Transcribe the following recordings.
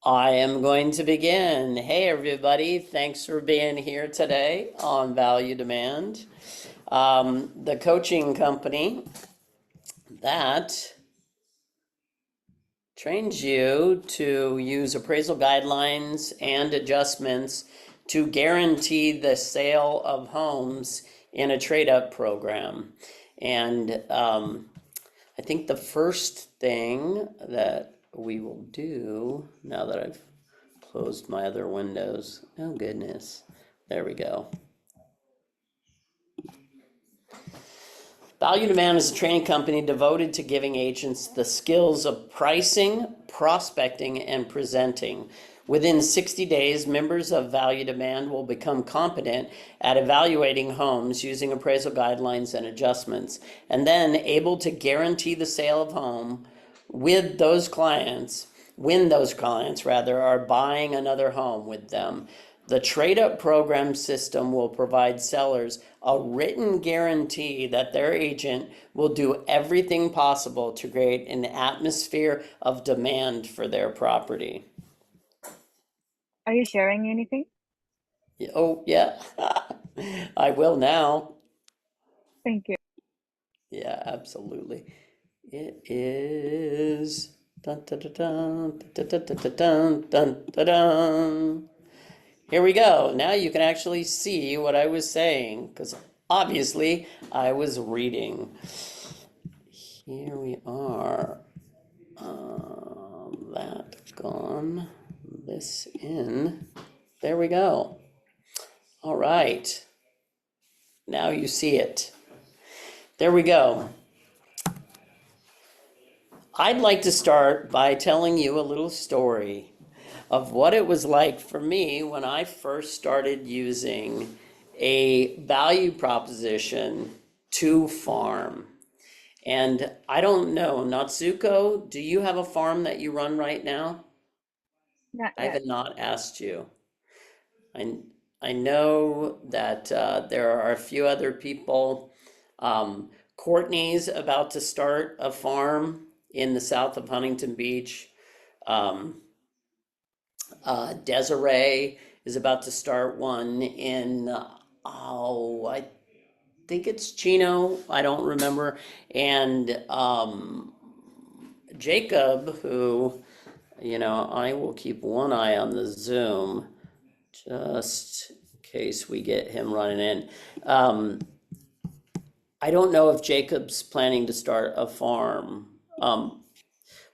I am going to begin. Hey, everybody. Thanks for being here today on Value Demand. The coaching company that trains you to use appraisal guidelines and adjustments to guarantee the sale of homes in a trade-up program. And I think the first thing that we will do now that I've closed my other windows. Oh goodness. There we go. Value Demand is a training company devoted to giving agents the skills of pricing, prospecting, and presenting. Within 60 days, members of Value Demand will become competent at evaluating homes using appraisal guidelines and adjustments, and then able to guarantee the sale of home with those clients when those clients rather are buying another home with them. The trade-up program system will provide sellers a written guarantee that their agent will do everything possible to create an atmosphere of demand for their property. Are you sharing anything? Oh, yeah. I will now. Thank you. Yeah, absolutely. It is dun dun dun dun dun dun dun dun dun dun dun. Here we go. Now you can actually see what I was saying because obviously I was reading. Here we are. That gone. This in. There we go. All right. Now you see it. There we go. I'd like to start by telling you a little story of what it was like for me when I first started using a value proposition to farm. And I don't know, Natsuko, do you have a farm that you run right now? Not I yet. have not asked you. I, I know that there are a few other people. Courtney's about to start a farm in the south of Huntington Beach. Um, Desiree is about to start one in, I think it's Chino. I don't remember. And Jacob, who, I will keep one eye on the Zoom just in case we get him running in. I don't know if Jacob's planning to start a farm.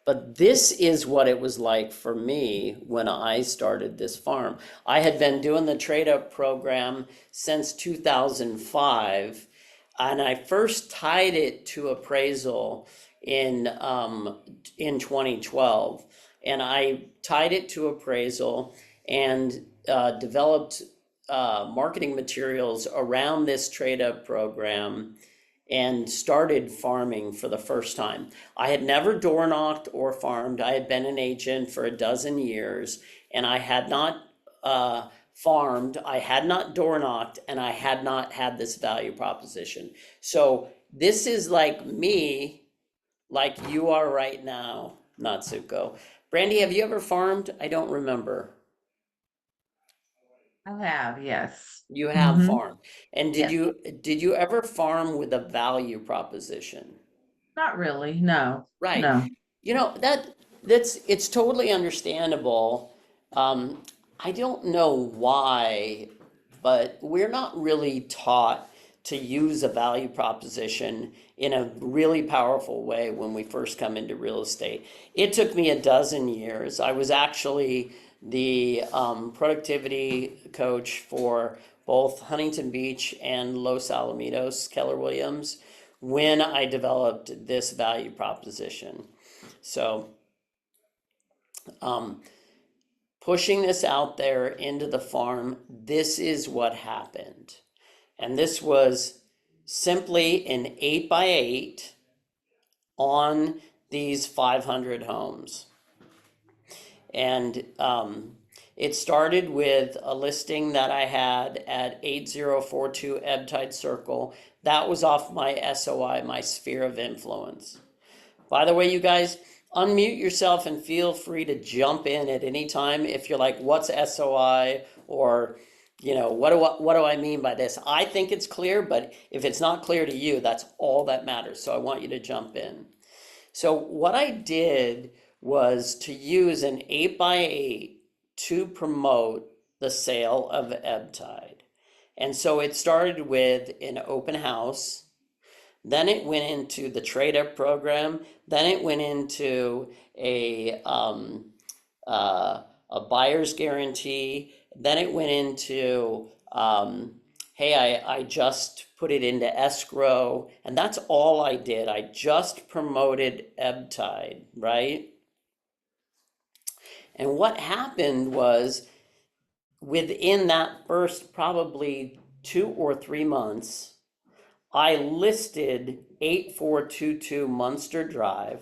But this is what it was like for me when I started this farm. I had been doing the trade up program since 2005, and I first tied it to appraisal in 2012. And I tied it to appraisal and developed marketing materials around this trade up program and started farming for the first time. I had never door knocked or farmed. I had been an agent for a dozen years, and I had not farmed, I had not door knocked, and I had not had this value proposition. So this is like me, like you are right now, Natsuko. Brandy, have you ever farmed? I don't remember. I have, yes. You have Mm-hmm. farmed. And did Yes. you ever farm with a value proposition? Not really. No. Right. No. You know, that's it's totally understandable. Um, I don't know why, but we're not really taught to use a value proposition in a really powerful way when we first come into real estate. It took me a dozen years. I was actually the productivity coach for both Huntington Beach and Los Alamitos, Keller Williams, when I developed this value proposition. So, pushing this out there into the farm, this is what happened. And this was simply an 8x8 on these 500 homes. And it started with a listing that I had at 8042 Ebbtide Circle. That was off my SOI, my sphere of influence. By the way, you guys, unmute yourself and feel free to jump in at any time if you're like, what's SOI? Or, what do I mean by this? I think it's clear, but if it's not clear to you, that's all that matters. So I want you to jump in. So what I did was to use an 8x8 to promote the sale of Ebtide. And so it started with an open house. Then it went into the trade-up program. Then it went into a buyer's guarantee. Then it went into, hey, I just put it into escrow. And that's all I did. I just promoted Ebtide, right? And what happened was within that first probably 2 or 3 months, I listed 8422 Munster Drive,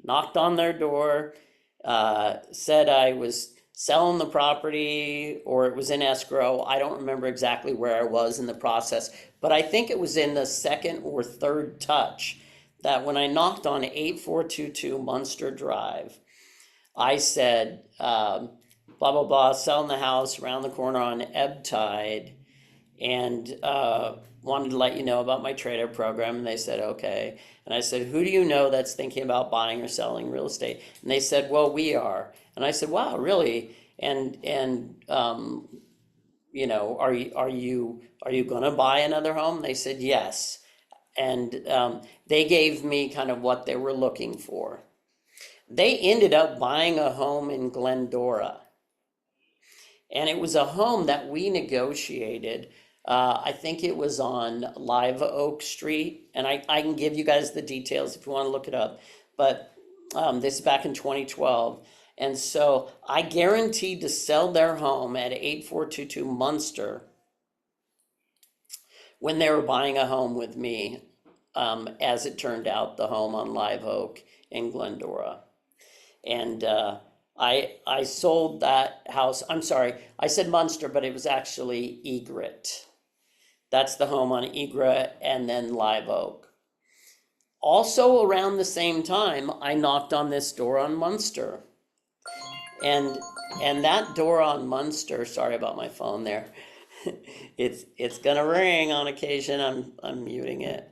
knocked on their door, said I was selling the property or it was in escrow. I don't remember exactly where I was in the process, but I think it was in the second or third touch that when I knocked on 8422 Munster Drive, I said, blah, blah, blah, selling the house around the corner on Ebtide, and wanted to let you know about my trader program. And they said, okay. And I said, who do you know that's thinking about buying or selling real estate? And they said, well, we are. And I said, wow, really? And are you going to buy another home? They said, yes. And they gave me kind of what they were looking for. They ended up buying a home in Glendora. And it was a home that we negotiated. I think it was on Live Oak Street. And I can give you guys the details if you want to look it up. But this is back in 2012. And so I guaranteed to sell their home at 8422 Munster when they were buying a home with me. As it turned out, the home on Live Oak in Glendora. And I sold that house. I'm sorry, I said Munster, but it was actually Egret. That's the home on Egret and then Live Oak. Also around the same time, I knocked on this door on Munster. And that door on Munster, sorry about my phone there. It's gonna ring on occasion. I'm muting it.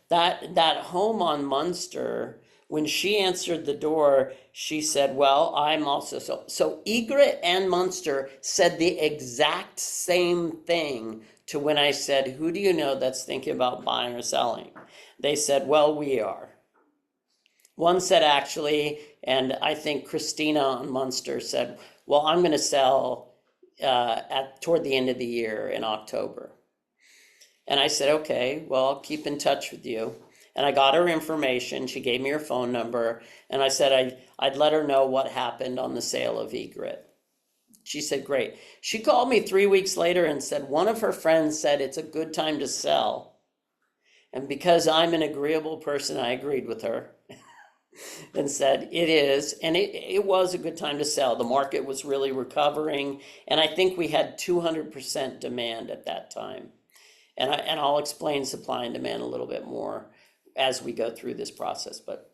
That home on Munster, when she answered the door, she said, well, I'm also so Egret and Munster said the exact same thing to when I said, who do you know that's thinking about buying or selling? They said, well, we are. One said actually, and I think Christina on Munster said, well, I'm going to sell toward the end of the year in October. And I said, okay, well, I'll keep in touch with you. And I got her information. She gave me her phone number. And I said I'd let her know what happened on the sale of Egret. She said, great. She called me 3 weeks later and said one of her friends said it's a good time to sell. And because I'm an agreeable person, I agreed with her and said it is. And it was a good time to sell. The market was really recovering. And I think we had 200% demand at that time. And I'll explain supply and demand a little bit more as we go through this process. But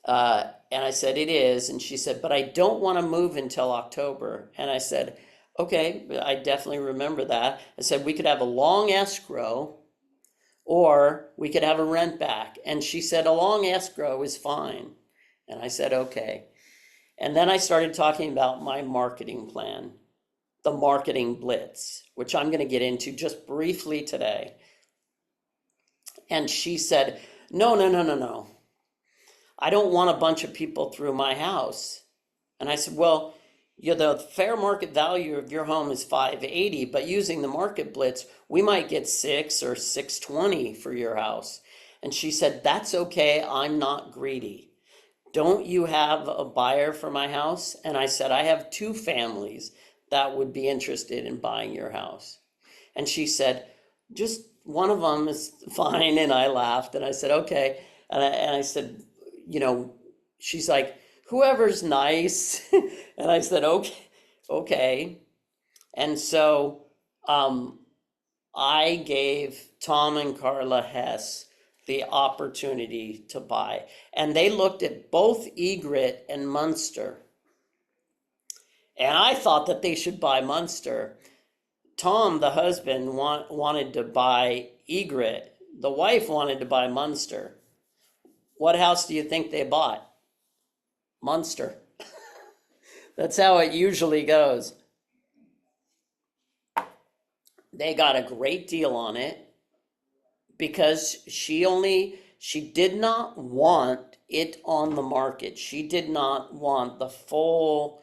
and I said, it is. And she said, but I don't want to move until October. And I said, okay, I definitely remember that. I said, we could have a long escrow or we could have a rent back. And she said, a long escrow is fine. And I said, okay. And then I started talking about my marketing plan, the marketing blitz, which I'm going to get into just briefly today. And she said, no. I don't want a bunch of people through my house. And I said, well, the fair market value of your home is $580, but using the market blitz, we might get $6 or $620 for your house. And she said, that's okay. I'm not greedy. Don't you have a buyer for my house? And I said, I have 2 families that would be interested in buying your house. And she said, just one of them is fine. And I laughed and I said, okay. And I said, she's like, whoever's nice. And I said, okay. And so I gave Tom and Carla Hess the opportunity to buy. And they looked at both Egret and Munster. And I thought that they should buy Munster. Tom, the husband, wanted to buy Egret. The wife wanted to buy Munster. What house do you think they bought? Munster. That's how it usually goes. They got a great deal on it because she did not want it on the market. She did not want the full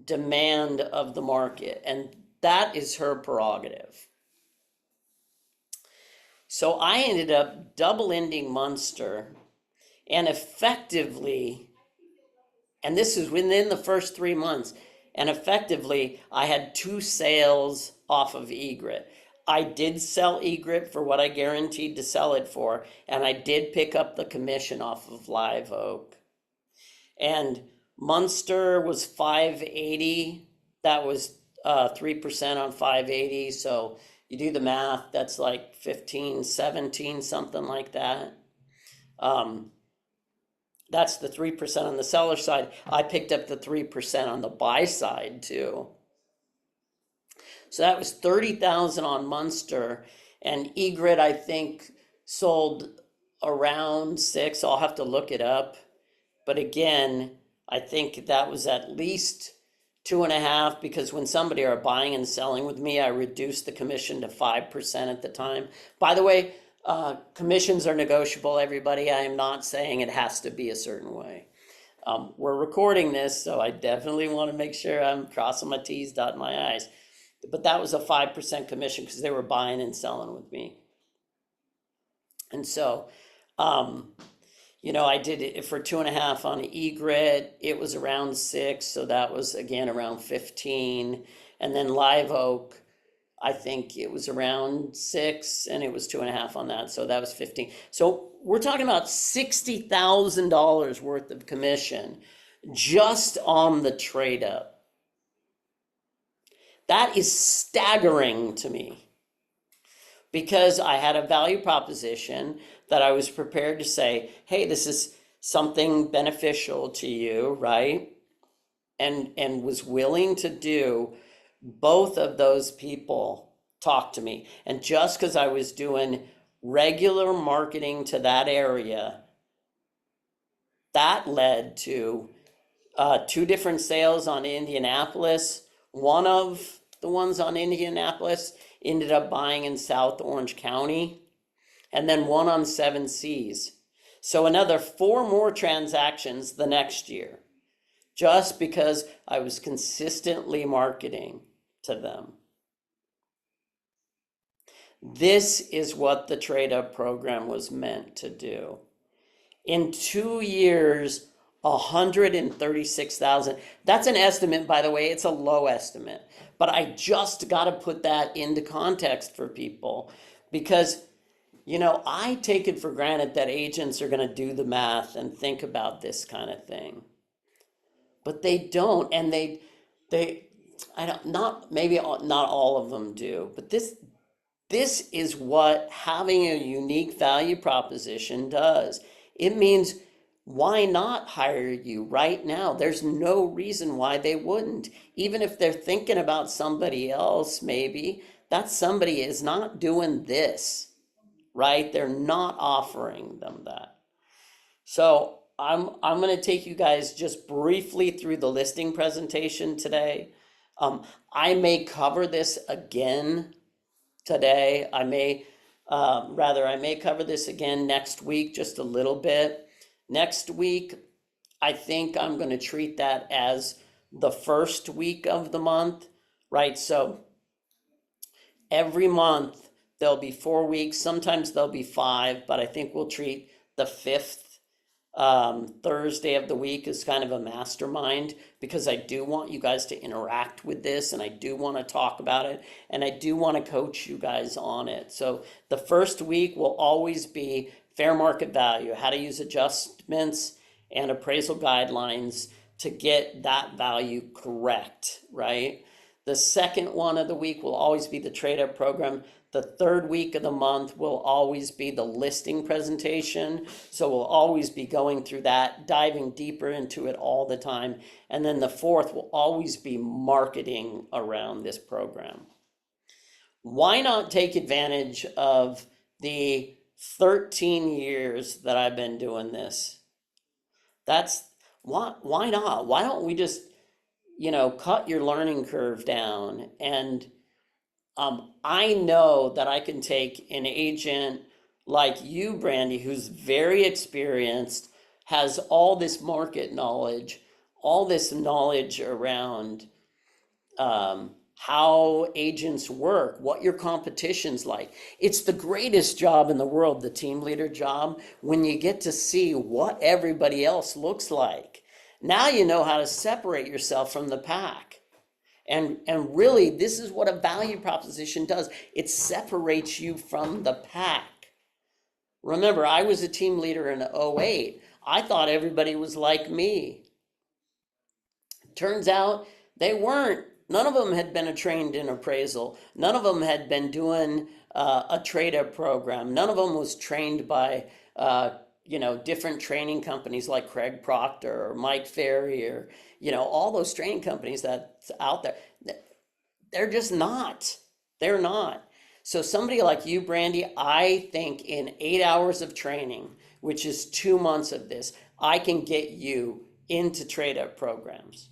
demand of the market, and that is her prerogative. So I ended up double ending Munster, and effectively, and this is within the first 3 months, and effectively I had 2 sales off of Egret. I did sell Egret for what I guaranteed to sell it for, and I did pick up the commission off of Live Oak. And Munster was 580. That was 3% on 580. So you do the math, that's like 15, 17, something like that. That's the 3% on the seller side. I picked up the 3% on the buy side too. So that was 30,000 on Munster, and Egret I think sold around 6. I'll have to look it up. But again, I think that was at least 2.5, because when somebody are buying and selling with me, I reduced the commission to 5% at the time. By the way, commissions are negotiable, everybody. I am not saying it has to be a certain way. We're recording this, so I definitely want to make sure I'm crossing my T's, dotting my I's. But that was a 5% commission because they were buying and selling with me. And so, I did it for 2.5 on Egret. It was around 6, so that was again around 15. And then Live Oak, I think it was around 6, and it was 2.5 on that, so that was 15. So we're talking about $60,000 worth of commission just on the trade up. That is staggering to me, because I had a value proposition that I was prepared to say, hey, this is something beneficial to you, right? And was willing to do. Both of those people talk to me. And just because I was doing regular marketing to that area, that led to 2 different sales on Indianapolis. One of the ones on Indianapolis ended up buying in South Orange County, and then one on 7 Seas. So another 4 more transactions the next year, just because I was consistently marketing to them. This is what the Trade Up program was meant to do. In 2 years, 136,000. That's an estimate, by the way. It's a low estimate. But I just got to put that into context for people, because, I take it for granted that agents are going to do the math and think about this kind of thing. But they don't, and maybe not all of them do, but this is what having a unique value proposition does. It means, why not hire you right now? There's no reason why they wouldn't. Even if they're thinking about somebody else, maybe that somebody is not doing this, right? They're not offering them that. So I'm going to take you guys just briefly through the listing presentation today. I may cover this again today. I may cover this again next week, just a little bit. Next week, I think I'm going to treat that as the first week of the month, right? So every month there'll be 4 weeks. Sometimes there'll be 5, but I think we'll treat the 5th Thursday of the week as kind of a mastermind, because I do want you guys to interact with this, and I do want to talk about it, and I do want to coach you guys on it. So the first week will always be fair market value, how to use adjustments and appraisal guidelines to get that value correct, right? The second one of the week will always be the trade up program. The third week of the month will always be the listing presentation. So we'll always be going through that, diving deeper into it all the time. And then the fourth will always be marketing around this program. Why not take advantage of the 13 years that I've been doing this? That's why not? Why don't we just, cut your learning curve down? And I know that I can take an agent like you, Brandy, who's very experienced, has all this market knowledge, all this knowledge around how agents work, what your competition's like. It's the greatest job in the world, the team leader job, when you get to see what everybody else looks like. Now you know how to separate yourself from the pack. And really, this is what a value proposition does. It separates you from the pack. Remember, I was a team leader in '08. I thought everybody was like me. Turns out they weren't. None of them had been trained in appraisal. None of them had been doing a trade-up program. None of them was trained by different training companies like Craig Proctor or Mike Ferry or all those training companies that's out there. They're just not. They're not. So somebody like you, Brandy, I think in 8 hours of training, which is 2 months of this, I can get you into trade-up programs.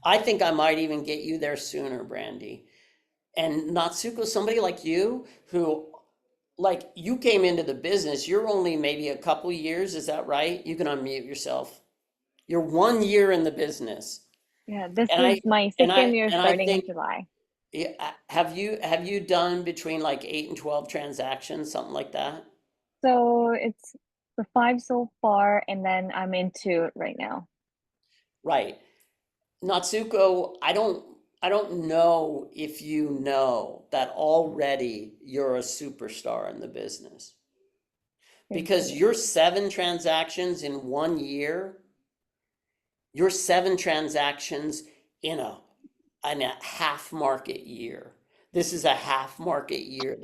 I think I might even get you there sooner, Brandy. And Natsuko, somebody like you who, like, you came into the business, you're only maybe a couple years, is that right? You can unmute yourself. You're 1 year in the business. Yeah, this And is my second year and I starting in think, July. yeah, have you done between like 8 and 12 transactions, something like that? So it's the 5 so far, and then I'm into it right now. Right. Natsuko, I don't know if you know that already you're a superstar in the business. Thank Because you. your 7 transactions in 1 year, your 7 transactions in a half market year. This is a half market year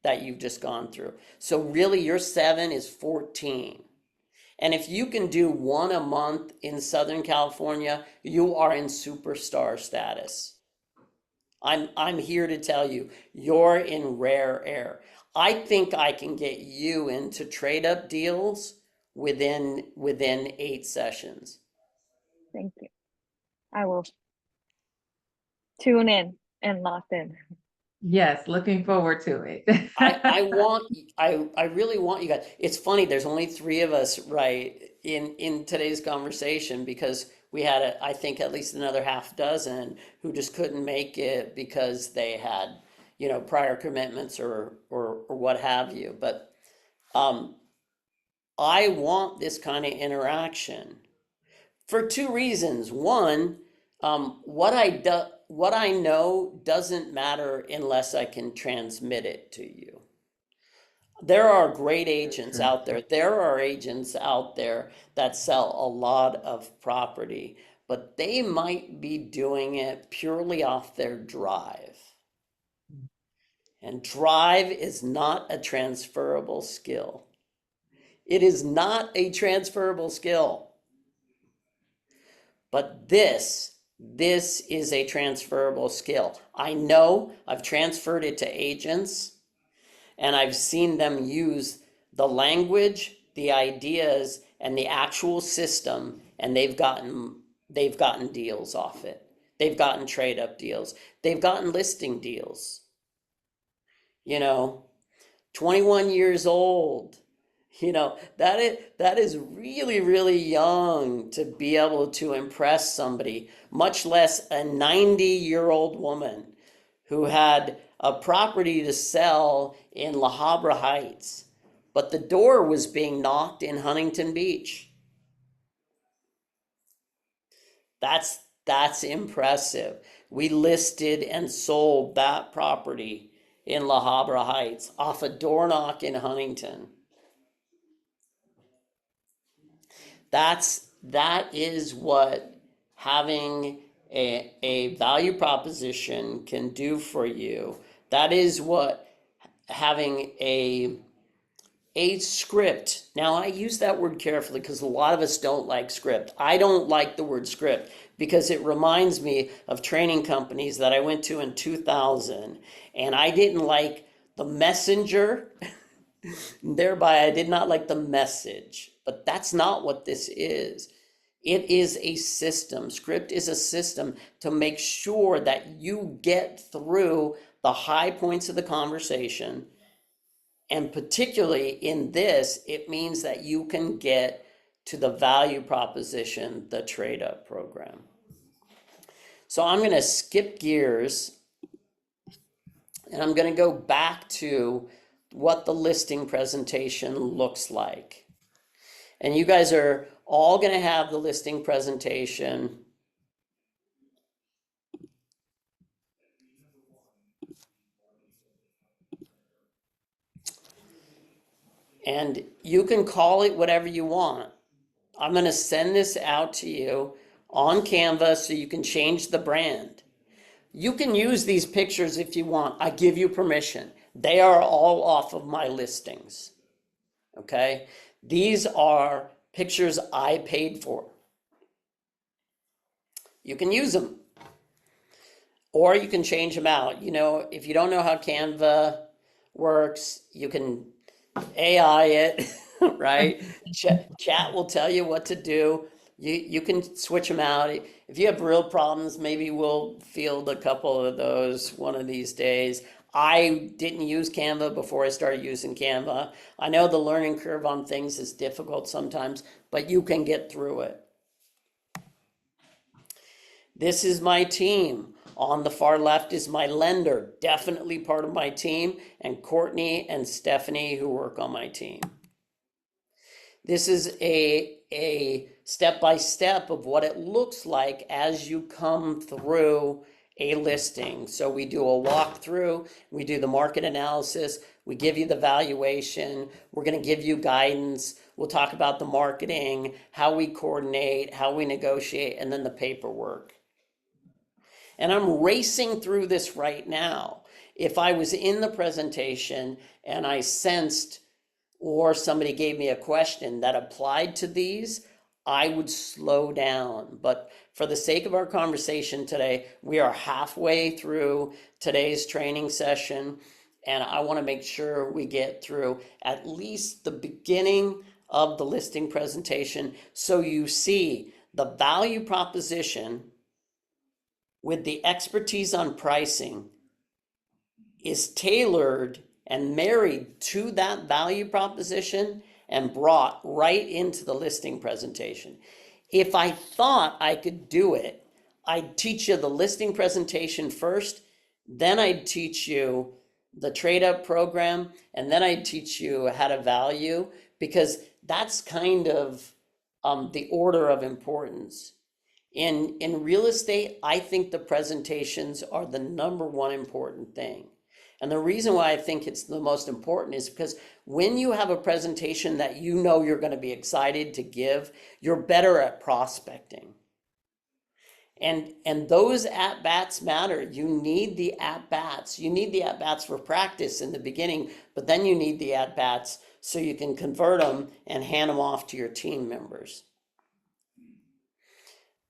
that you've just gone through. So really your 7 is 14. And if you can do one a month in Southern California, you are in superstar status. I'm here to tell you, you're in rare air. I think I can get you into trade up deals within 8 sessions. Thank you. I will tune in and lock in. Yes, looking forward to it. I really want you guys. It's funny, there's only 3 of us, right, in today's conversation because we had I think at least another half dozen who just couldn't make it because they had, prior commitments or what have you. But I want this kind of interaction for 2 reasons. One, what I know doesn't matter unless I can transmit it to you. There are great agents True. out there. There are agents out there that sell a lot of property, but they might be doing it purely off their drive. And drive is not a transferable skill. It is not a transferable skill. But this is a transferable skill. I know I've transferred it to agents and I've seen them use the language, the ideas, and the actual system, and they've gotten deals off it. They've gotten trade up deals. They've gotten listing deals. 21 years old. That is really, really young to be able to impress somebody, much less a 90-year-old woman who had a property to sell in La Habra Heights, but the door was being knocked in Huntington Beach. That's impressive. We listed and sold that property in La Habra Heights off a door knock in Huntington. That is what having a value proposition can do for you. That is what having a script. Now, I use that word carefully because a lot of us don't like script. I don't like the word script because it reminds me of training companies that I went to in 2000, and I didn't like the messenger. Thereby, I did not like the message. But that's not what this is. It is a system. Script is a system to make sure that you get through the high points of the conversation. And particularly in this, it means that you can get to the value proposition, the trade up program. So I'm going to skip gears and I'm going to go back to what the listing presentation looks like. And you guys are all going to have the listing presentation. And you can call it whatever you want. I'm going to send this out to you on Canva so you can change the brand. You can use these pictures if you want. I give you permission. They are all off of my listings. Okay? These are pictures I paid for. You can use them. Or you can change them out. You know, if you don't know how Canva works, you can AI it, right? Chat will tell you what to do. You can switch them out. If you have real problems, maybe we'll field a couple of those one of these days. I didn't use Canva before I started using Canva. I know the learning curve on things is difficult sometimes, but you can get through it. This is my team. On the far left is my lender, definitely part of my team, and Courtney and Stephanie who work on my team. This is a step-by-step of what it looks like as you come through a listing. So we do a walkthrough, we do the market analysis, we give you the valuation, we're going to give you guidance, we'll talk about the marketing, how we coordinate, how we negotiate, and then the paperwork. And I'm racing through this right now. If I was in the presentation and I sensed or somebody gave me a question that applied to these, I would slow down. But for the sake of our conversation today, we are halfway through today's training session, and I want to make sure we get through at least the beginning of the listing presentation so you see the value proposition with the expertise on pricing is tailored and married to that value proposition and brought right into the listing presentation. If I thought I could do it, I'd teach you the listing presentation first, then I'd teach you the trade up program, and then I'd teach you how to value, because that's kind of the order of importance. In real estate, I think the presentations are the number one important thing. And the reason why I think it's the most important is because when you have a presentation that you know you're going to be excited to give, you're better at prospecting. And those at-bats matter. You need the at-bats. You need the at-bats for practice in the beginning, but then you need the at-bats so you can convert them and hand them off to your team members.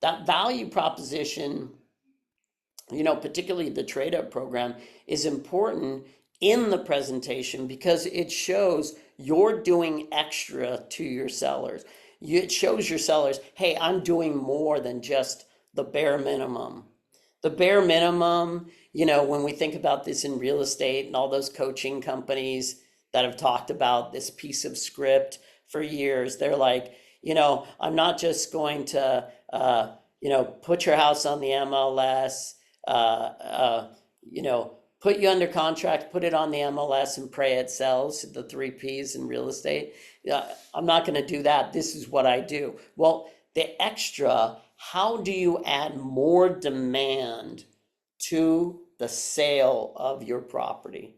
That value proposition, you know, particularly the trade up program, is important in the presentation because it shows you're doing extra to your sellers. It shows your sellers, hey, I'm doing more than just the bare minimum. The bare minimum, you know, when we think about this in real estate and all those coaching companies that have talked about this piece of script for years, they're like, you know, I'm not just going to, you know, put your house on the MLS, you know, put you under contract, put it on the MLS and pray it sells, the 3 Ps in real estate. I'm not going to do that. This is what I do. Well, the extra, how do you add more demand to the sale of your property?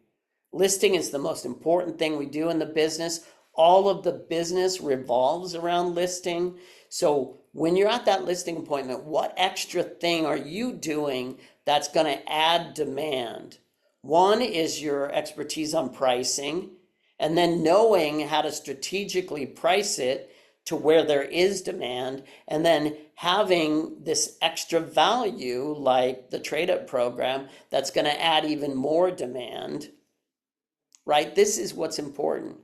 Listing is the most important thing we do in the business. All of the business revolves around listing. So when you're at that listing appointment, what extra thing are you doing that's going to add demand? One is your expertise on pricing, and then knowing how to strategically price it to where there is demand, and then having this extra value like the trade-up program that's going to add even more demand, right? This is what's important.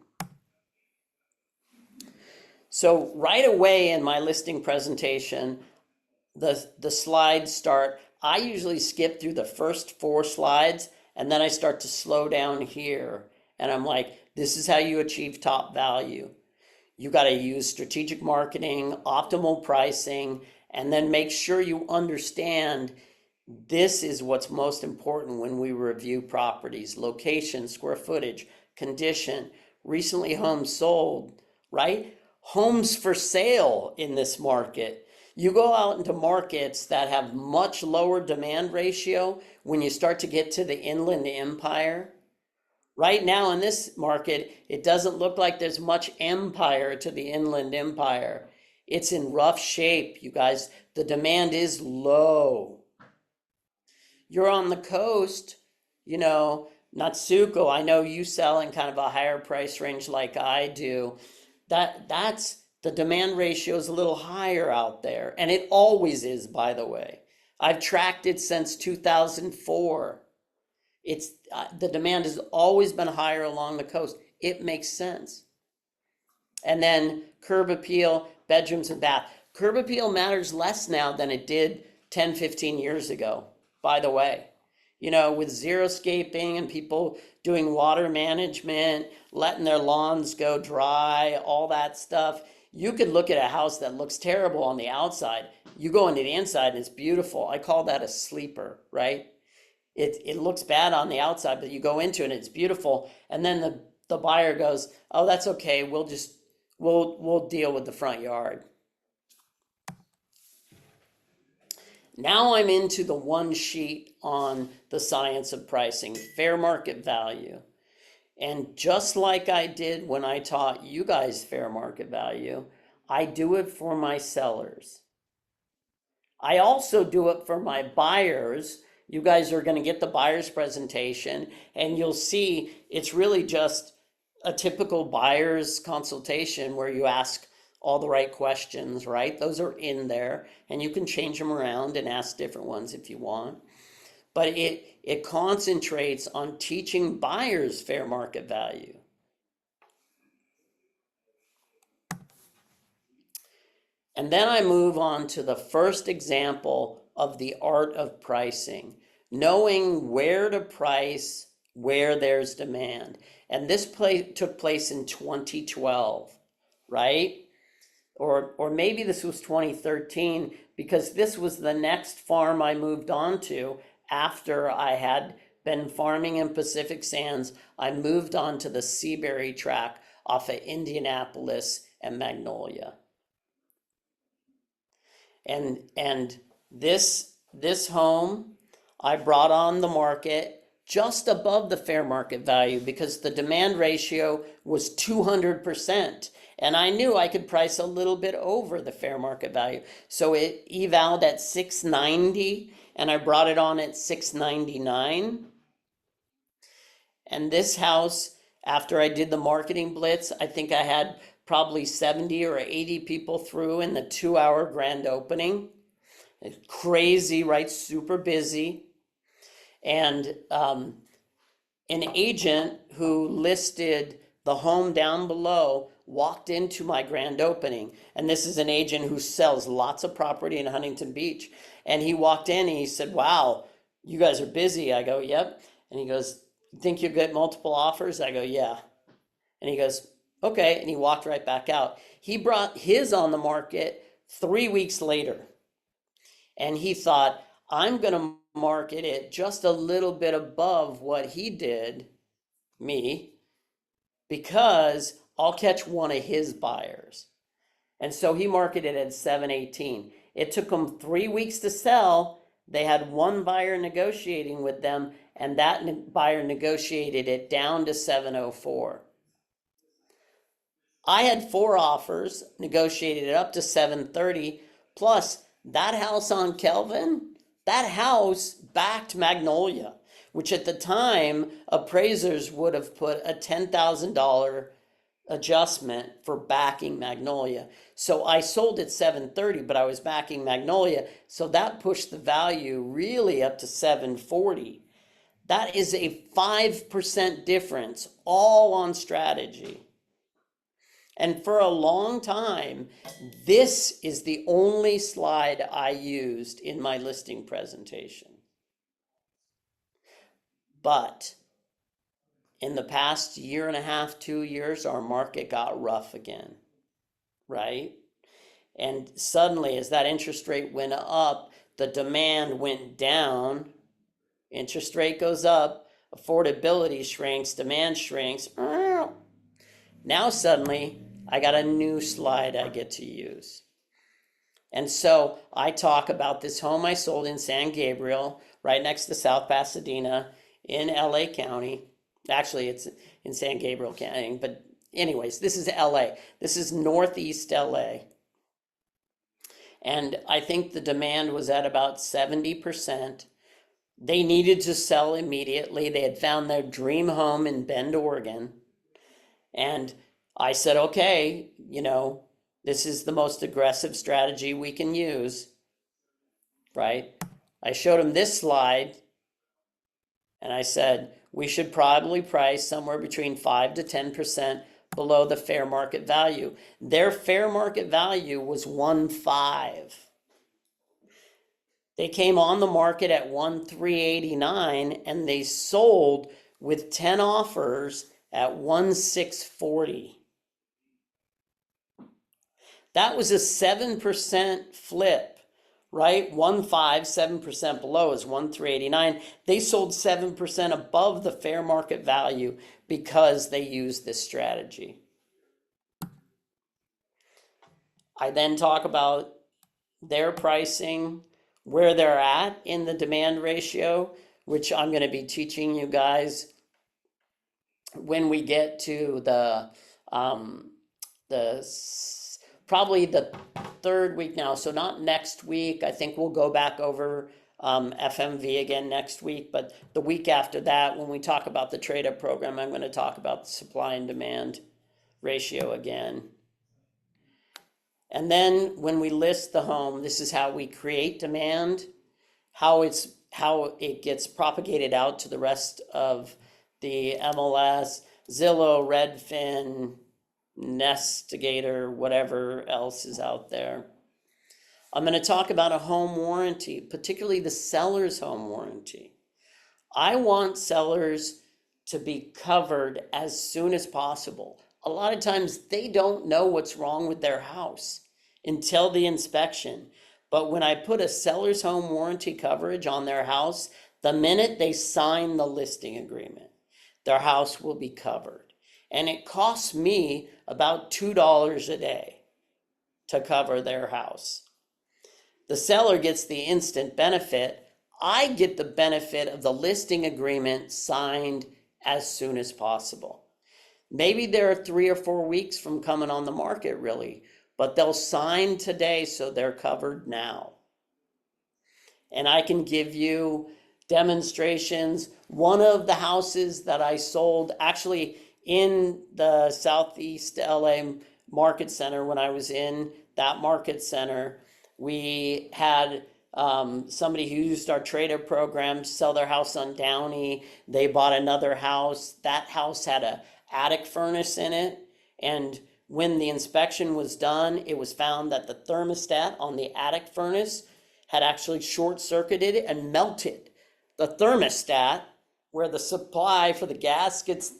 So right away in my listing presentation, the slides start, I usually skip through the first 4 slides and then I start to slow down here. And I'm like, this is how you achieve top value. You got to use strategic marketing, optimal pricing, and then make sure you understand this is what's most important when we review properties: location, square footage, condition, recently homes sold, right? Homes for sale in this market. You go out into markets that have much lower demand ratio when you start to get to the Inland Empire. Right now in this market, it doesn't look like there's much empire to the Inland Empire. It's in rough shape, you guys. The demand is low. You're on the coast, Natsuko, I know you sell in kind of a higher price range like I do. That's the demand ratio is a little higher out there, and it always is, by the way. I've tracked it since 2004. It's the demand has always been higher along the coast. It makes sense. And then curb appeal, bedrooms and bath. Curb appeal matters less now than it did 10, 15 years ago, by the way. With xeriscaping and people doing water management, letting their lawns go dry, all that stuff. You could look at a house that looks terrible on the outside. You go into the inside and it's beautiful. I call that a sleeper, right? It looks bad on the outside, but you go into it and it's beautiful. And then the buyer goes, oh, that's okay. We'll deal with the front yard. Now I'm into the one sheet on the science of pricing, fair market value. And just like I did when I taught you guys fair market value, I do it for my sellers. I also do it for my buyers. You guys are going to get the buyer's presentation, and you'll see it's really just a typical buyer's consultation where you ask all the right questions, right? Those are in there, and you can change them around and ask different ones if you want. But it concentrates on teaching buyers fair market value. And then I move on to the first example of the art of pricing, knowing where to price where there's demand. And this took place in 2012, right? Or maybe this was 2013, because this was the next farm I moved on to after I had been farming in Pacific Sands. I moved on to the Seabury track off of Indianapolis and Magnolia. And this home I brought on the market just above the fair market value because the demand ratio was 200%. And I knew I could price a little bit over the fair market value. So it evaled at 690 and I brought it on at 699. And this house, after I did the marketing blitz, I think I had probably 70 or 80 people through in the 2-hour grand opening. It's crazy, right? Super busy. And an agent who listed the home down below walked into my grand opening. And this is an agent who sells lots of property in Huntington Beach. And he walked in and he said, wow, you guys are busy. I go, yep. And he goes, think you'll get multiple offers? I go, yeah. And he goes, okay. And he walked right back out. He brought his on the market 3 weeks later. And he thought, I'm going to market it just a little bit above what he did, me, because I'll catch one of his buyers. And so he marketed at 718. It took them 3 weeks to sell. They had one buyer negotiating with them, and that buyer negotiated it down to 704. I had 4 offers, negotiated it up to 730, plus that house on Kelvin, that house backed Magnolia. which at the time, appraisers would have put a $10,000 adjustment for backing Magnolia. So I sold at 730, but I was backing Magnolia. So that pushed the value really up to 740. That is a 5% difference, all on strategy. And for a long time, this is the only slide I used in my listing presentation. But in the past year and a half, 2 years, our market got rough again, right? And suddenly, as that interest rate went up, the demand went down. Interest rate goes up, affordability shrinks, demand shrinks. Now suddenly, I got a new slide I get to use. And so I talk about this home I sold in San Gabriel, right next to South Pasadena in LA County. Actually, it's in San Gabriel County, but anyways, this is LA. This is Northeast LA. And I think the demand was at about 70%. They needed to sell immediately. They had found their dream home in Bend, Oregon. And I said, okay, this is the most aggressive strategy we can use, right? I showed them this slide and I said, we should probably price somewhere between 5 to 10% below the fair market value. Their fair market value was 1.5. They came on the market at 1.389 and they sold with 10 offers at 1.640. That was a 7% flip, right? 1.5, 7% below is 1.389. They sold 7% above the fair market value because they used this strategy. I then talk about their pricing, where they're at in the demand ratio, which I'm going to be teaching you guys when we get to probably the third week now. So not next week. I think we'll go back over FMV again next week. But the week after that, when we talk about the trade-up program, I'm going to talk about the supply and demand ratio again. And then when we list the home, this is how we create demand, how it gets propagated out to the rest of the MLS, Zillow, Redfin, Nestigator, whatever else is out there. I'm going to talk about a home warranty, particularly the seller's home warranty. I want sellers to be covered as soon as possible. A lot of times they don't know what's wrong with their house until the inspection. But when I put a seller's home warranty coverage on their house, the minute they sign the listing agreement, their house will be covered. And it costs me about $2 a day to cover their house. The seller gets the instant benefit. I get the benefit of the listing agreement signed as soon as possible. Maybe they're 3 or 4 weeks from coming on the market, really, but they'll sign today so they're covered now. And I can give you demonstrations. One of the houses that I sold, actually in the Southeast LA Market Center, when I was in that market center, we had somebody who used our trade-up program sell their house on Downey. They bought another house. That house had an attic furnace in it. And when the inspection was done, it was found that the thermostat on the attic furnace had actually short-circuited and melted. The thermostat, where the supply for the gas gets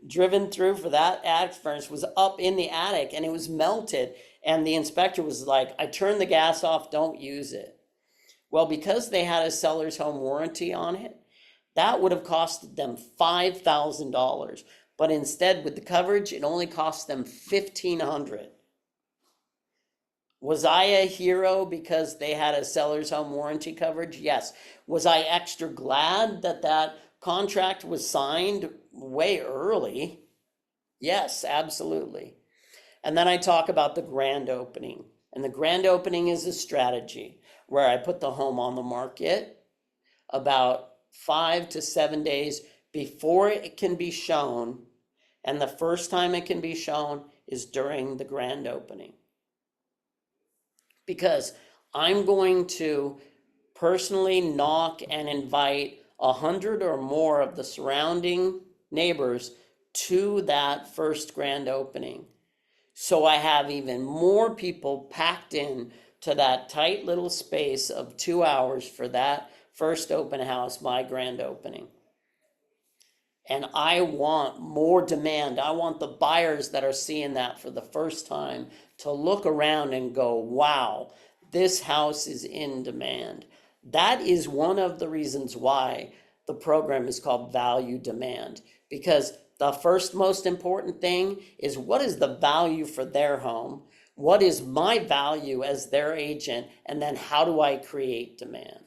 driven through for that attic furnace, was up in the attic and it was melted. And the inspector was like, I turned the gas off, don't use it. Well, because they had a seller's home warranty on it, that would have costed them $5,000. But instead, with the coverage, it only cost them $1,500. Was I a hero because they had a seller's home warranty coverage? Yes. Was I extra glad that that contract was signed way early? Yes, absolutely. And then I talk about the grand opening. And the grand opening is a strategy where I put the home on the market about 5 to 7 days before it can be shown. And the first time it can be shown is during the grand opening. Because I'm going to personally knock and invite 100 or more of the surrounding neighbors to that first grand opening. So I have even more people packed in to that tight little space of 2 hours for that first open house, my grand opening. And I want more demand. I want the buyers that are seeing that for the first time to look around and go, wow, this house is in demand. That is one of the reasons why the program is called Value Demand, because the first most important thing is, what is the value for their home? What is my value as their agent? And then how do I create demand?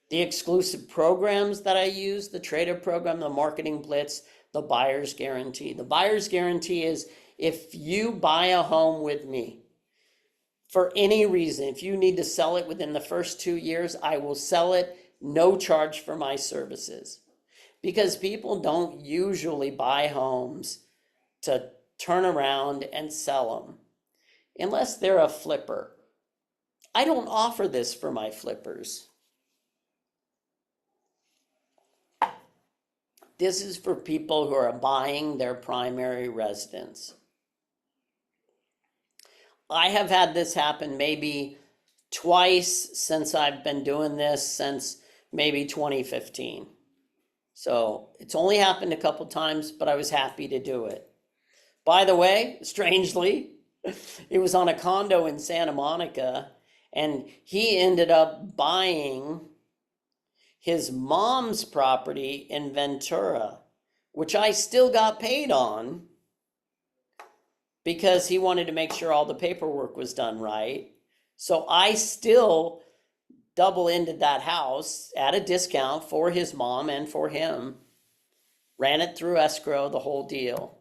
The exclusive programs that I use, the trader program, the marketing blitz, the buyer's guarantee. The buyer's guarantee is, if you buy a home with me, for any reason, if you need to sell it within the first 2 years, I will sell it, no charge for my services. Because people don't usually buy homes to turn around and sell them, unless they're a flipper. I don't offer this for my flippers. This is for people who are buying their primary residence. I have had this happen maybe twice since I've been doing this, since maybe 2015. So it's only happened a couple times, but I was happy to do it. By the way, strangely, it was on a condo in Santa Monica, and he ended up buying his mom's property in Ventura, which I still got paid on, because he wanted to make sure all the paperwork was done right. So I still double ended that house at a discount for his mom and for him, ran it through escrow, the whole deal.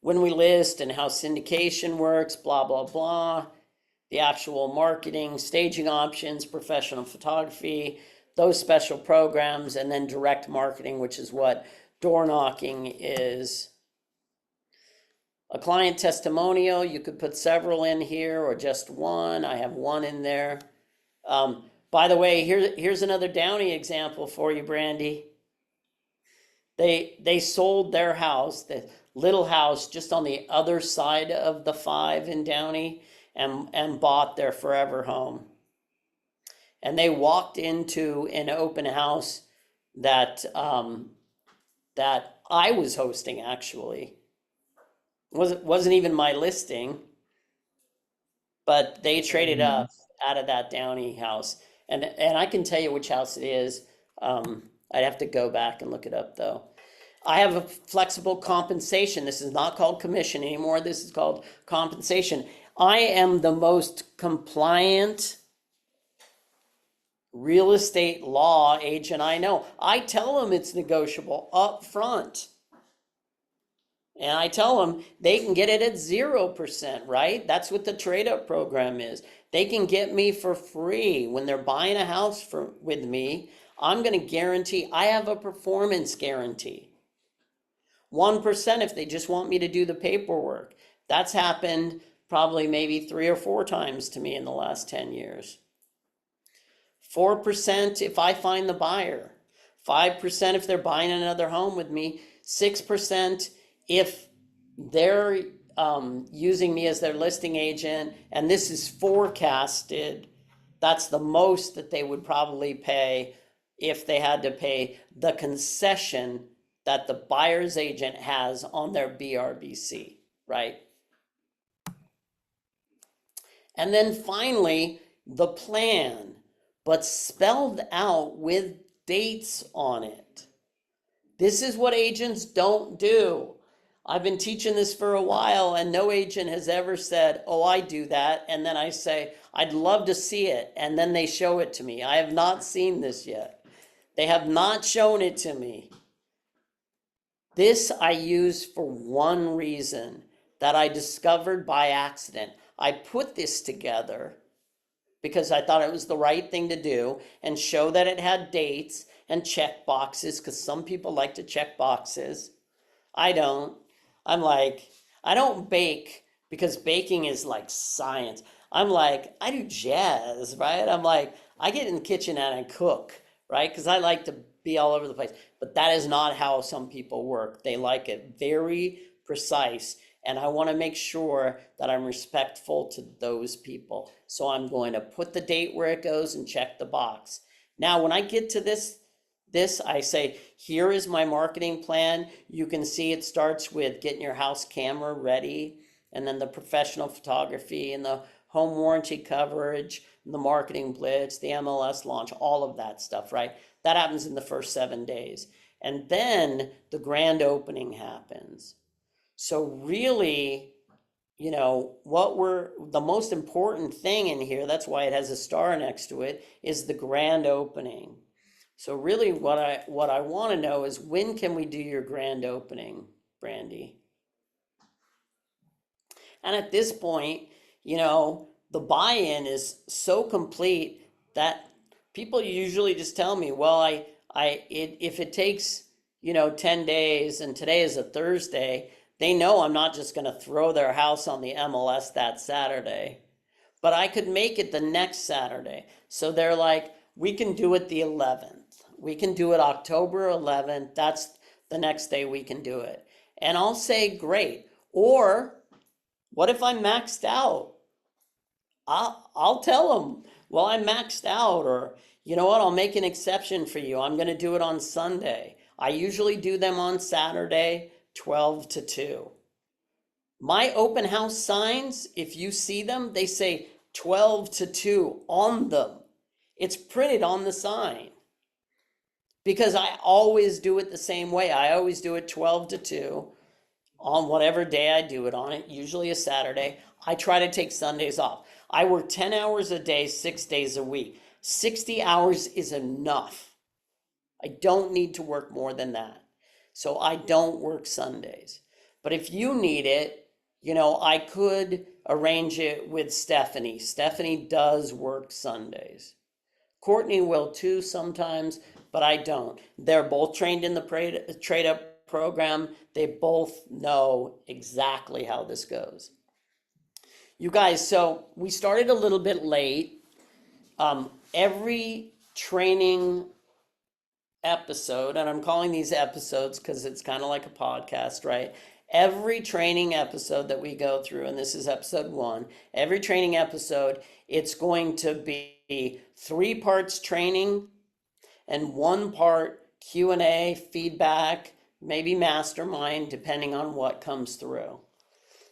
When we list and how syndication works, blah, blah, blah, the actual marketing, staging options, professional photography, those special programs, and then direct marketing, which is what door knocking is. A client testimonial, you could put several in here or just one. I have one in there. By the way, here's another Downey example for you, Brandy. They sold their house, the little house just on the other side of the 5 in Downey, and bought their forever home. And they walked into an open house that that I was hosting, actually. Wasn't even my listing, but they traded up out of that Downey house. And I can tell you which house it is. I'd have to go back and look it up, though. I have a flexible compensation. This is not called commission anymore. This is called compensation. I am the most compliant real estate law agent I know. I tell them it's negotiable up front. And I tell them they can get it at 0%, right? That's what the trade-up program is. They can get me for free when they're buying a house with me. I'm going to guarantee, I have a performance guarantee. 1% if they just want me to do the paperwork. That's happened probably maybe 3 or 4 times to me in the last 10 years. 4% if I find the buyer. 5% if they're buying another home with me. 6% if they're using me as their listing agent, and this is forecasted. That's the most that they would probably pay if they had to pay the concession that the buyer's agent has on their BRBC, right? And then finally, the plan, but spelled out with dates on it. This is what agents don't do. I've been teaching this for a while, and no agent has ever said, oh, I do that. And then I say, I'd love to see it. And then they show it to me. I have not seen this yet. They have not shown it to me. This I use for one reason that I discovered by accident. I put this together because I thought it was the right thing to do and show that it had dates and check boxes, because some people like to check boxes. I don't. I'm like, I don't bake because baking is like science. I'm like, I do jazz, right? I'm like, I get in the kitchen and I cook, right? Because I like to be all over the place. But that is not how some people work. They like it very precise. And I want to make sure that I'm respectful to those people. So I'm going to put the date where it goes and check the box. Now, when I get to this, I say, here is my marketing plan. You can see it starts with getting your house camera ready, and then the professional photography and the home warranty coverage, the marketing blitz, the MLS launch, all of that stuff, right? That happens in the first 7 days. And then the grand opening happens. So really, the most important thing in here, that's why it has a star next to it, is the grand opening. So really what I want to know is, when can we do your grand opening, Brandy? And at this point, the buy-in is so complete that people usually just tell me, well, if it takes, 10 days and today is a Thursday, they know I'm not just going to throw their house on the MLS that Saturday, but I could make it the next Saturday. So they're like, we can do it the 11th. We can do it October 11th. That's the next day we can do it. And I'll say, great. Or what if I'm maxed out? I'll tell them, well, I'm maxed out, or you know what, I'll make an exception for you. I'm going to do it on Sunday. I usually do them on Saturday, 12 to 2. My open house signs, if you see them, they say 12 to 2 on them. It's printed on the sign. Because I always do it the same way. I always do it 12 to 2 on whatever day I do it on it, usually a Saturday. I try to take Sundays off. I work 10 hours a day, 6 days a week. 60 hours is enough. I don't need to work more than that. So I don't work Sundays. But if you need it, I could arrange it with Stephanie. Stephanie does work Sundays. Courtney will too sometimes, but I don't. They're both trained in the trade up program. They both know exactly how this goes. You guys, so we started a little bit late. Every training episode, and I'm calling these episodes because it's kind of like a podcast, right? Every training episode that we go through, and this is episode 1, every training episode, it's going to be 3 parts training and 1 part Q&A, feedback, maybe mastermind, depending on what comes through.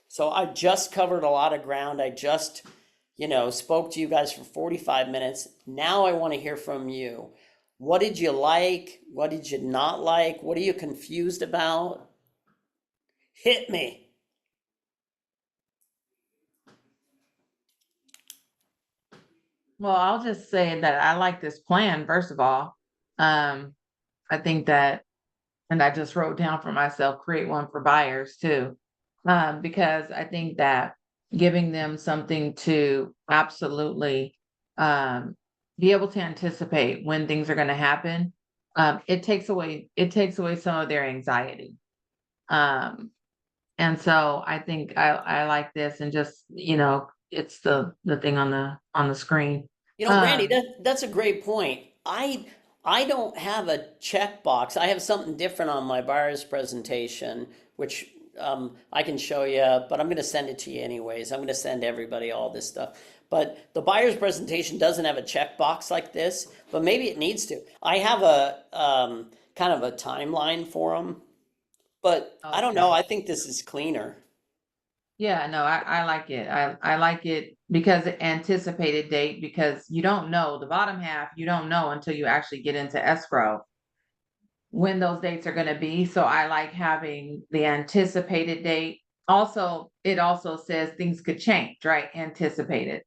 So I just covered a lot of ground. I just, spoke to you guys for 45 minutes. Now I want to hear from you. What did you like? What did you not like? What are you confused about? Hit me. Well, I'll just say that I like this plan, first of all. I think that, and I just wrote down for myself, create one for buyers too. Because I think that giving them something to absolutely be able to anticipate when things are going to happen, it takes away some of their anxiety. And so I think I like this, and just, it's the thing on the screen. Brandy, Um, that's a great point. I don't have a checkbox. I have something different on my buyer's presentation, which I can show you, but I'm going to send it to you anyways. I'm going to send everybody all this stuff. But the buyer's presentation doesn't have a checkbox like this, but maybe it needs to. I have a kind of a timeline for them, but I don't know. okay. I think this is cleaner. Yeah, no, I like it. I like it because anticipated date, because you don't know the bottom half, you don't know until you actually get into escrow when those dates are going to be. So I like having the anticipated date. Also, it also says things could change, right? Anticipated.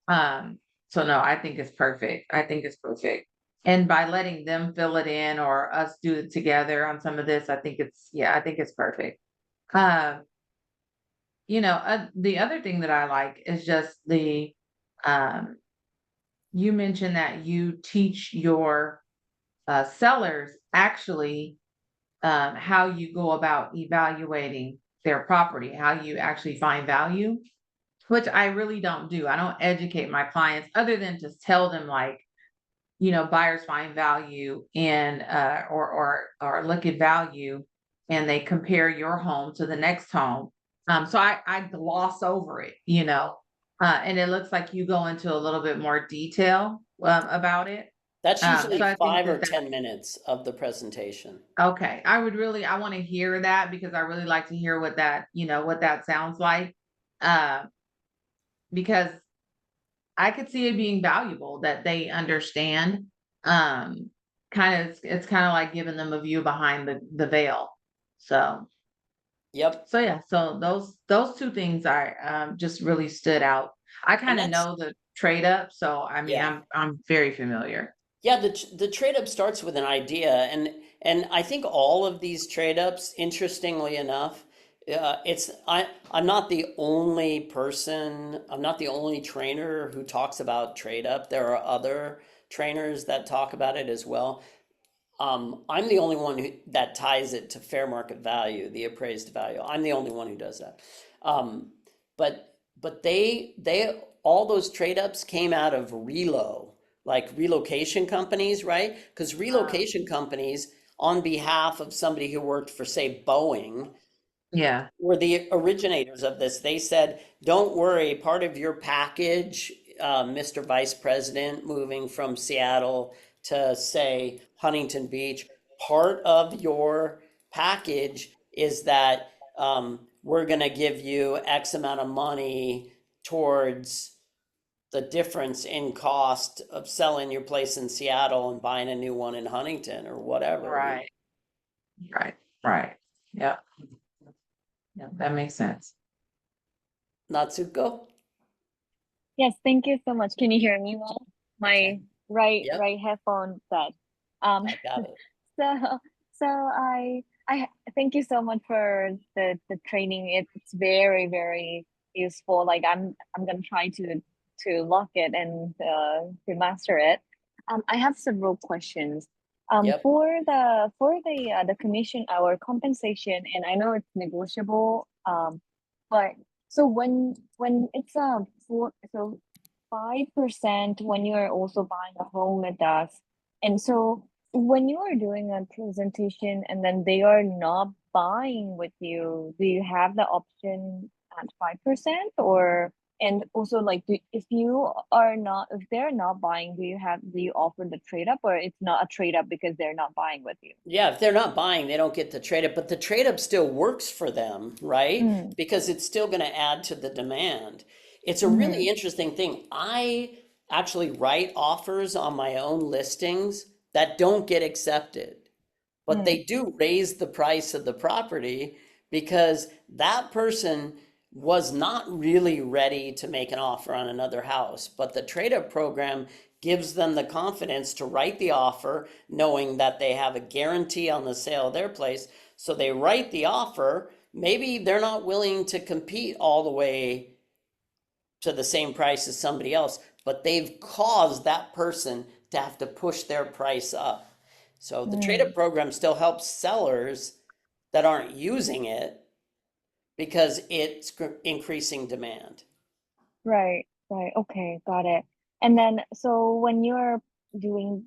Um, so no, I think it's perfect. I think it's perfect. And by letting them fill it in or us do it together on some of this, I think it's perfect. Um, the other thing that I like is just the you mentioned that you teach your sellers actually how you go about evaluating their property, how you actually find value, which I really don't do. I don't educate my clients other than to tell them like, buyers find value in or look at value and they compare your home to the next home. So I gloss over it, and it looks like you go into a little bit more detail about it. That's So usually I think 5 or 10 minutes of the presentation. okay. I want to hear that because I really like to hear what that sounds like. Uh, because I could see it being valuable that they understand. Um, it's kind of like giving them a view behind the veil. So Yep. yeah, so those two things are just really stood out. I And kind of that's, know the trade up, so I mean yeah. I'm very familiar. Yeah, the trade up starts with an idea, and I think all of these trade ups, interestingly enough, I'm not the only person, I'm not the only trainer who talks about trade up. There are other trainers that talk about it as well. I'm the only one that ties it to fair market value, the appraised value. I'm the only one who does that. Um, but they all those trade ups came out of like relocation companies, right? Because relocation companies, on behalf of somebody who worked for, say, Boeing, Yeah, were the originators of this. They said, don't worry, part of your package, Mr. Vice President, moving from Seattle to, say, Huntington Beach, part of your package is that we're going to give you X amount of money towards the difference in cost of selling your place in Seattle and buying a new one in Huntington or whatever. right, right, right. Yeah, yeah, that makes sense. Natsuko? Yes, thank you so much. Can you hear me well? Okay. My Yep, right headphone dead. Um, I got it. so I thank you so much for the training. It's very useful. Like I'm gonna try to lock it and to master it. I have several questions. Yep. For the commission hour compensation, and I know it's negotiable. But so when it's a four, so 5% when you're also buying a home with us, and so when you are doing a presentation and then they are not buying with you, do you have the option at 5% or? And also, like, if they're not buying, do you offer the trade up, or it's not a trade up because they're not buying with you? Yeah, if they're not buying, they don't get the trade up, but the trade up still works for them, right? Mm, Because it's still going to add to the demand. It's a mm-hmm, really interesting thing. I actually write offers on my own listings that don't get accepted, but mm, they do raise the price of the property because that person was not really ready to make an offer on another house. But the trade up program gives them the confidence to write the offer knowing that they have a guarantee on the sale of their place. So they write the offer. Maybe they're not willing to compete all the way to the same price as somebody else, but they've caused that person to have to push their price up. So the trade up mm. program still helps sellers that aren't using it because it's increasing demand. Right. Okay, got it. And then, so when you're doing,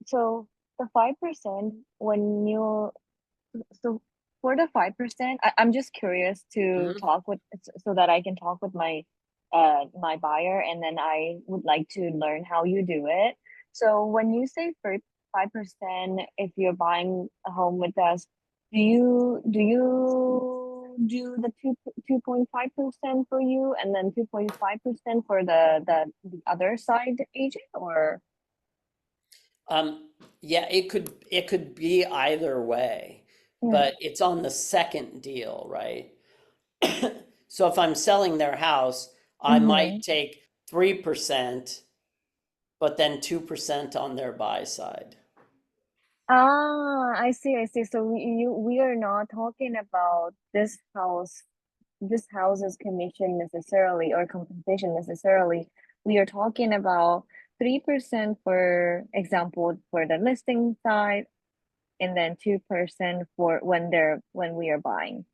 so the 5%, when you, so for the 5%, I'm just curious to Mhm. talk with, so that I can talk with my buyer, and then I would like to learn how you do it. So when you say for 5%, if you're buying a home with us, do you do the 2.5% for you, and then 2.5% for the other side agent, or? Um, yeah, it could be either way, Mm, but it's on the second deal, right? So if I'm selling their house, I mm-hmm. might take 3%, but then 2% on their buy side. Ah, I see. So we are not talking about this house's commission necessarily, or compensation necessarily. We are talking about 3% for example for the listing side, and then 2% for when we are buying.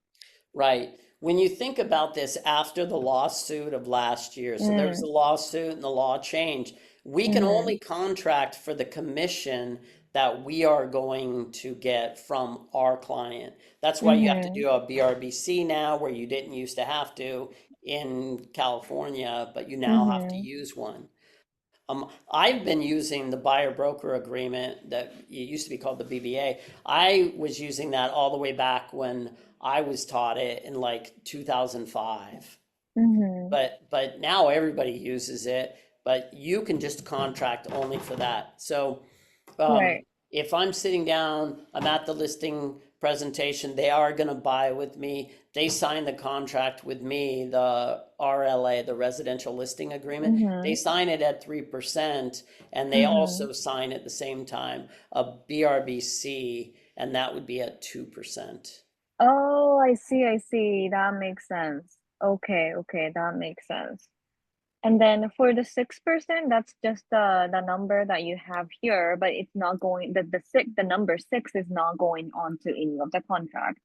Right. When you think about this after the lawsuit of last year, so there was Mm, a lawsuit and the law changed. We can mm-hmm, only contract for the commission that we are going to get from our client. That's why you have to mm-hmm, do a BRBC now, where you didn't used to have to in California, but you now have to mm-hmm, use one. I've been using the buyer broker agreement that it used to be called the BBA. I was using that all the way back when I was taught it in like 2005. mm-hmm. But now everybody uses it, but you can just contract only for that. So Right. if I'm sitting down, I'm at the listing presentation, they are gonna buy with me. They sign the contract with me, the RLA, the residential listing agreement. They Mm-hmm, sign it at 3%, and they mm-hmm. also sign at the same time a BRBC, and that would be at 2%. Oh, I see, I see. That makes sense. Okay, okay, that makes sense. And then for the 6%, that's just the number that you have here, but it's not going the number six is not going on to any of the contract.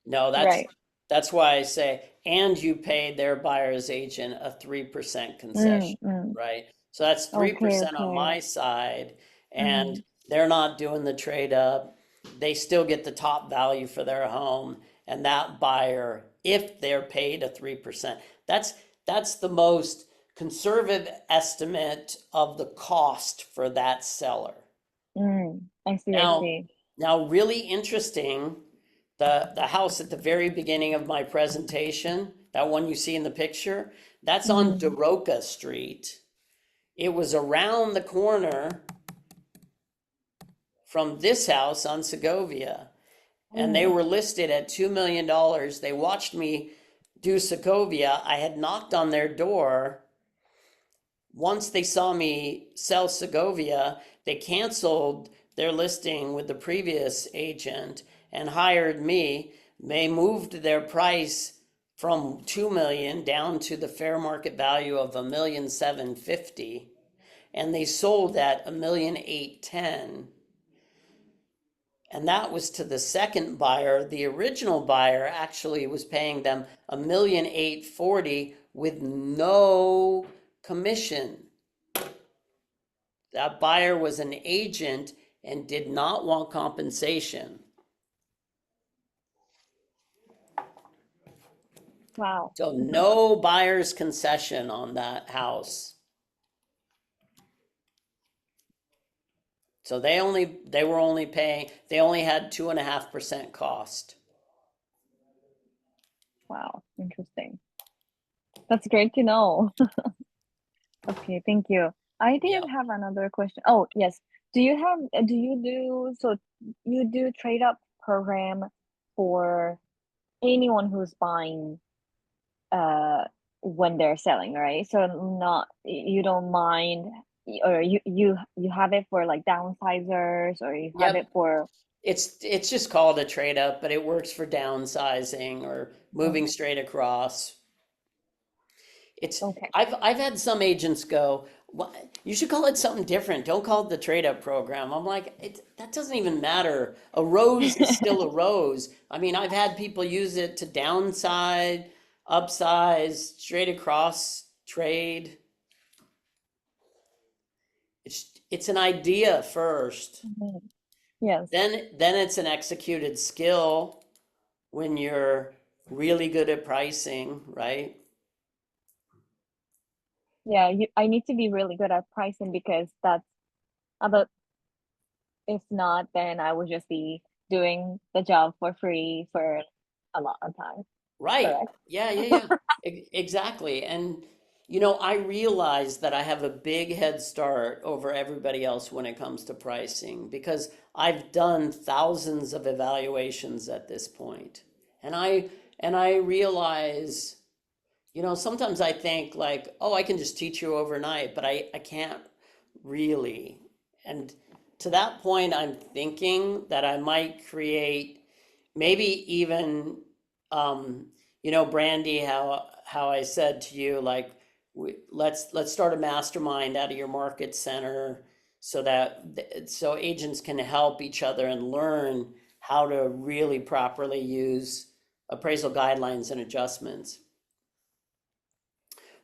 No, Right. that's why I say, and you paid their buyer's agent a 3% Mm, concession, mm. right? So that's Okay, 3% on okay. my side, and Mm-hmm. they're not doing the trade up. They still get the top value for their home, and that buyer, if they're paid a 3%, that's that's the most conservative estimate of the cost for that seller. Mm, I see, I Now, see. now really interesting, the house at the very beginning of my presentation, that one you see in the picture, that's on Mm-hmm. Daroca Street. It was around the corner from this house on Segovia, and they Mm. were listed at $2 million. They watched me do Segovia. I had knocked on their door. Once they saw me sell Segovia, they canceled their listing with the previous agent and hired me. They moved their price from 2 million down to the fair market value of 1,750,000, and they sold at 1,810,000. And that was to the second buyer. The original buyer actually was paying them 1,840,000 with no commission. That buyer was an agent and did not want compensation. Wow. So no buyer's concession on that house. So they were only paying, they only had 2.5% cost. Wow. Interesting. That's great to know. Okay, thank you. I did Yep. have another question. Oh, yes. Do you do, so you do trade up program for anyone who's buying uh when they're selling, right? So not you don't mind or you have it for like downsizers or you have it Yep. for It's just called a trade up, but it works for downsizing or moving okay. straight across. It's Okay. I've had some agents go, "What? You should call it something different. Don't call it the trade up program." I'm like, that doesn't even matter. A rose is still a rose. I mean, I've had people use it to downside, upsize, straight across trade. It's an idea first. Mhm. Yes. Then it's an executed skill when you're really good at pricing, right? Yeah, I need to be really good at pricing because that's about if not, then I would just be doing the job for free for a lot of time. Right. Correct? Yeah, yeah, yeah. Exactly. And I realize that I have a big head start over everybody else when it comes to pricing because I've done thousands of evaluations at this point. And I realize, sometimes I think like, oh, I can just teach you overnight, but I can't really. And to that point, I'm thinking that I might create maybe even, um, Brandy, how I said to you, like, let's start a mastermind out of your market center so that so agents can help each other and learn how to really properly use appraisal guidelines and adjustments.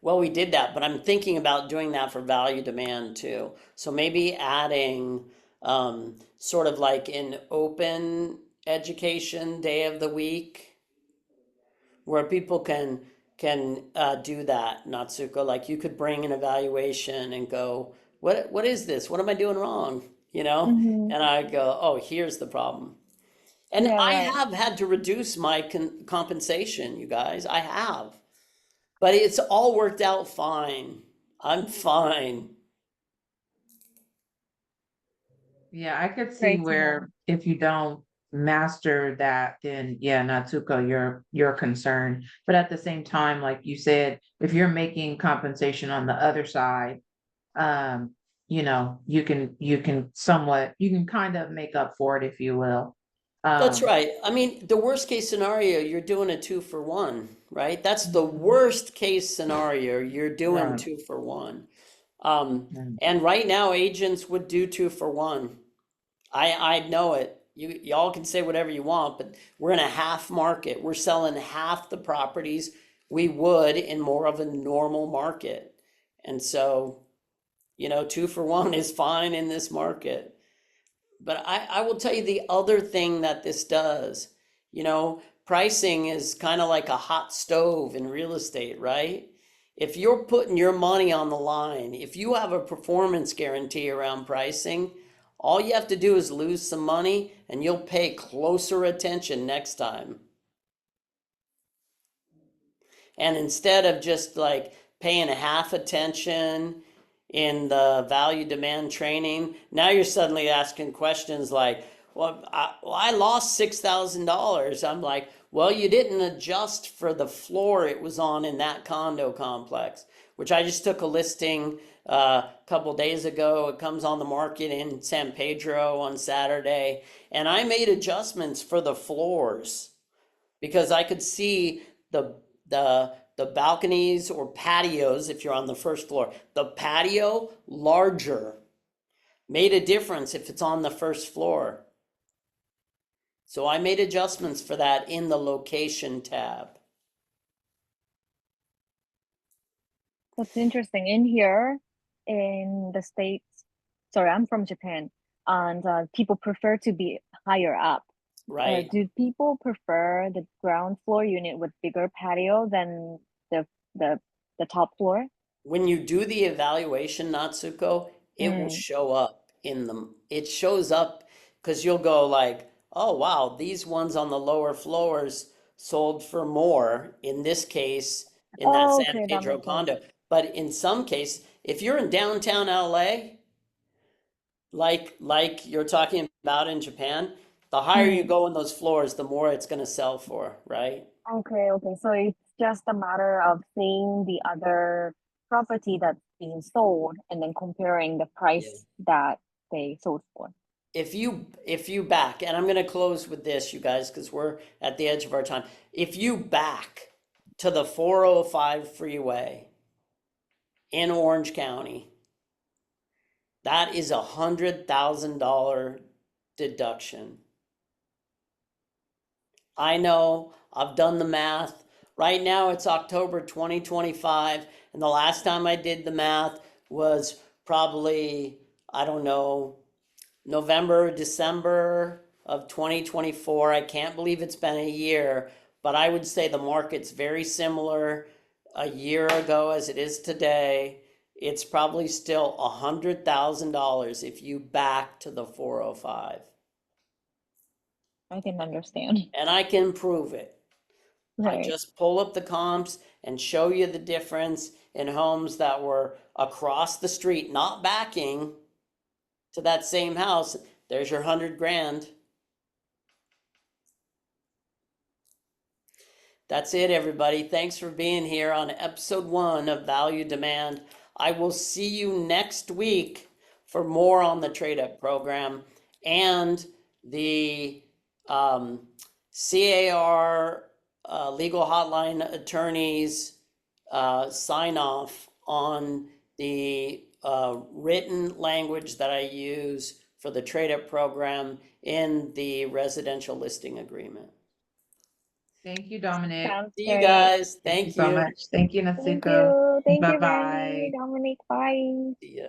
Well, we did that, but I'm thinking about doing that for value demand too. So maybe adding sort of like an open education day of the week where people can do that, Natsuko. Like you could bring an evaluation and go, what is this? What am I doing wrong? You know? Mm-hmm. And I go, oh, here's the problem. And Yeah, I right. have had to reduce my compensation, you guys. I have. But it's all worked out fine. I'm fine. Yeah, I could see Great to know. where if you don't master that, then yeah, Natsuko, you're concerned. But at the same time, like you said, if you're making compensation on the other side, um, you can kind of make up for it, if you will. That's Um, right. I mean, the worst case scenario, you're doing a 2-for-1, right? That's the worst case scenario. You're doing right. 2-for-1. Mm. And right now, agents would do 2-for-1. I know it. Y'all can say whatever you want, but we're in a half market. We're selling half the properties we would in more of a normal market. And so, 2-for-1 is fine in this market. But I will tell you the other thing that this does, pricing is kind of like a hot stove in real estate, right? If you're putting your money on the line, if you have a performance guarantee around pricing, all you have to do is lose some money and you'll pay closer attention next time. And instead of just like paying a half attention in the value demand training, now you're suddenly asking questions like, well, I lost $6,000. I'm like, well, you didn't adjust for the floor it was on in that condo complex, which I just took a listing a couple days ago. It comes on the market in San Pedro on Saturday, and I made adjustments for the floors because I could see the balconies or patios if you're on the first floor. The patio larger made a difference if it's on the first floor. So I made adjustments for that in the location tab. That's interesting. In here, in the States, sorry, I'm from Japan, and people prefer to be higher up. Right. Do people prefer the ground floor unit with bigger patio than the the the top floor? When you do the evaluation, Natsuko, it will Mm. show up in them. It shows up because you'll go like, oh wow, these ones on the lower floors sold for more in this case in that Oh, San okay, that Pedro makes sense. condo. But in some case, if you're in downtown LA, like you're talking about in Japan, the higher you Mm. go in those floors, the more it's going to sell for, right? Okay, okay. So it's just a matter of seeing the other property that's being sold and then comparing the Yeah. price that they sold for. If you back, and I'm going to close with this, you guys, because we're at the edge of our time. If you back to the 405 freeway in Orange County, that is $100,000 deduction. I know, I've done the math. Right now it's October 2025, and the last time I did the math was probably, I don't know, November, December of 2024. I can't believe it's been a year, but I would say the market's very similar a year ago as it is today. It's probably still $100,000 if you back to the 405. I can understand. And I can prove it. I Right. just pull up the comps and show you the difference in homes that were across the street, not backing to that same house. There's your 100 grand. That's it, everybody. Thanks for being here on episode 1 of Value Demand. I will see you next week for more on the trade up program and the CAR legal hotline attorneys sign off on the written language that I use for the trade-up program in the residential listing agreement. Thank you, Dominic. Sounds See you great. guys. Thank you Thank so you. much. Thank you, Thank Nasuko. you. Thank you, Bye-bye. Randy, Dominic. Bye. See ya.